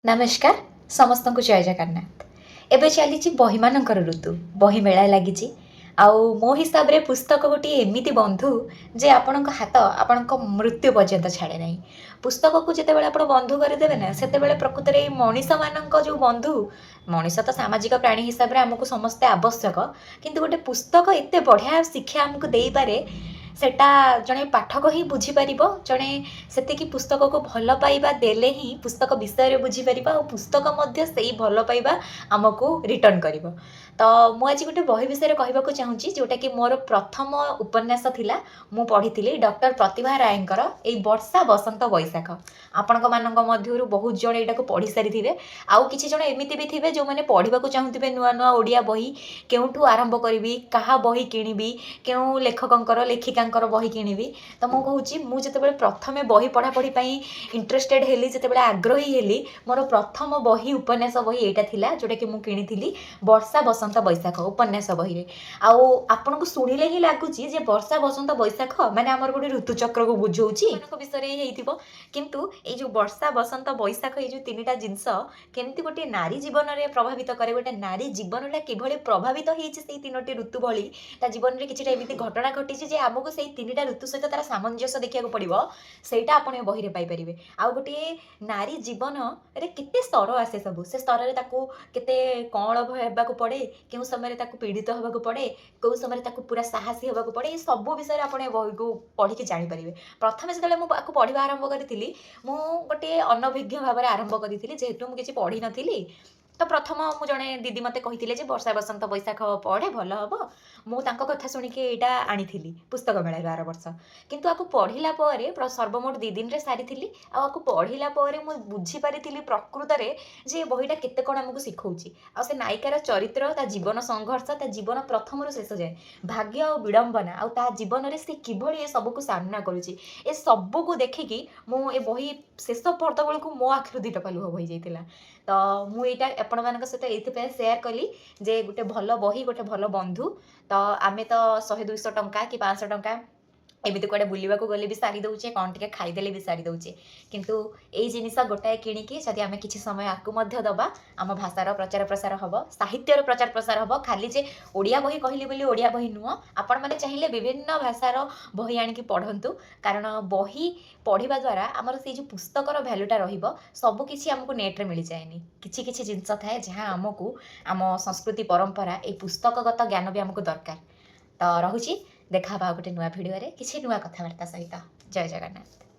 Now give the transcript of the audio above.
नमस्कार समस्त को जय जगन्नाथ। एबे चली बहीमानकर ऋतु बही मेला लगी मो हिसाब रे पुस्तक गोटे एमती बंधु जे आपण हाथ आपण मृत्यु पर्यंत छाड़े ना। पुस्तक को जिते बड़े आप बंधु करदेवे ना से प्रकृत में मनीष मान जो बंधु मनीष तो सामाजिक प्राणी हिसाब से आमको समस्ते आवश्यक किंतु गोटे पुस्तक एत बढ़िया शिक्षा आमको दे पारे सेटा जड़े पाठक ही बुझीपर जड़े से पुस्तक को भल पाइबा देले ही पुस्तक विषय बुझीपर और पुस्तक से भल पाइबा आमको रिटर्न कर। तो मुझे गोटे बही विषय कहवाक चाहूँगी जोटा कि मोर प्रथम उपन्यास थिला मु पढ़ी डॉक्टर प्रतिभा रायंकर ए वर्षा बसंत बैशाख। आपण मध्य बहुत जन यहाँ पढ़ी सारी थे आउ कि जन एमती भी थे जो मैंने पढ़ा चाहूे नुआ नुआ ओडिया बही केउठू आरंभ करी क्या बही किणवी क्यों लेखकर लेखिका बही किणवी। तो मुझे मुझे प्रथम बही पढ़ापढ़ी इंटरेस्टेड हेली जिते आग्रही हेली मोर प्रथम बही उपन्यास बही यहाँ थिला जोटा कि मुझे किणी वर्षा बसंत बैशाख उपन्यास बही आपन को शुणिले ही लगुच वर्षा बसंत बैशाख माने आमर गोटे ऋतुचक्र को बुझाऊँगी विषय ही किंतु ये जो वर्षा बसंत बैशाख ये जो तीन जिनस केमती गोटे नारी जीवन में प्रभावित करे गोटे नारी जीवनटा किभली प्रभावित होती तीनोटी ऋतु भली जीवन में किसी एमती घटना घटी आमको से तीन ऋतु सहित तार सामंजस्य देखा पड़ो सेटा आप बही में पाइपर। आउ गोटे नारी जीवन रे केते स्तर आसे सब से स्तर में केते कौन होगा पड़े क्यों समय पीड़ित होगा पड़े कौ समय पूरा साहसी होगा पड़े ये सब विषय आप बही को पढ़ी जापर। प्रथम जो मुझे पढ़ा आरंभ करी गोटे अनभिज्ञ भाव में आरंभ करी जेहेतु मुझे पढ़ी नी तो प्रथम मु जड़े दीदी मत कही वर्षा बसंत बैशाख पढ़े भल हम मुझे कथा शुणिकी यहाँ आनी पुस्तक मेल आर वर्ष किंतु आपको पढ़ला सर्वमोट 2 दिन सारी आपको पढ़ला मुझे बुझीपारी प्रकृत में जे बहीटा केते कौन आमको शिखाऊँगी आ से नायिकार चरित्र ता जीवन संघर्ष ता जीवन प्रथम रू शेष जाए भाग्य और विडंबना आ ता जीवन में सी किभली सबको सामना करुँची ए सबको देखिकी मु ए बही शेष पर्द बेलू मो आखिर 2 टपा लुह बही जाइतिला। तो मुझा आपण मान सहित ये सेयार कली जे गोटे भल बही गोटे भल बंधु तो आमे तो 100-200 टंका कि 500 टंका एमती कड़े बुलवाक गले भी सारी दौचे कौन टे खाईदे भी सारी दौचे किंतु यही जिनिस गोटाए किणिकी जदि आम कि समय आपको दबा आम भाषार प्रचार प्रसार हम साहित्यर प्रचार प्रसार हम खाली जे ओडिया बही कहली बोली ओडिया बही नुह आपण मैंने चाहिए विभिन्न भाषार बही आणिकी पढ़ंतु कारण बही पढ़ा द्वारा आमर से जो पुस्तकर भैल्यूटा रबुकिछि आमको नेट्रे मिल जाएनि किछि किछि जिनस थाए जहाँ आमको आम संस्कृति परंपरा ये पुस्तकगत ज्ञान भी आमको दरकार। तो रहुछि देखा गोटे नुआ भिडियो किसी नुआ कथबार्ता सहित। जय जगन्नाथ।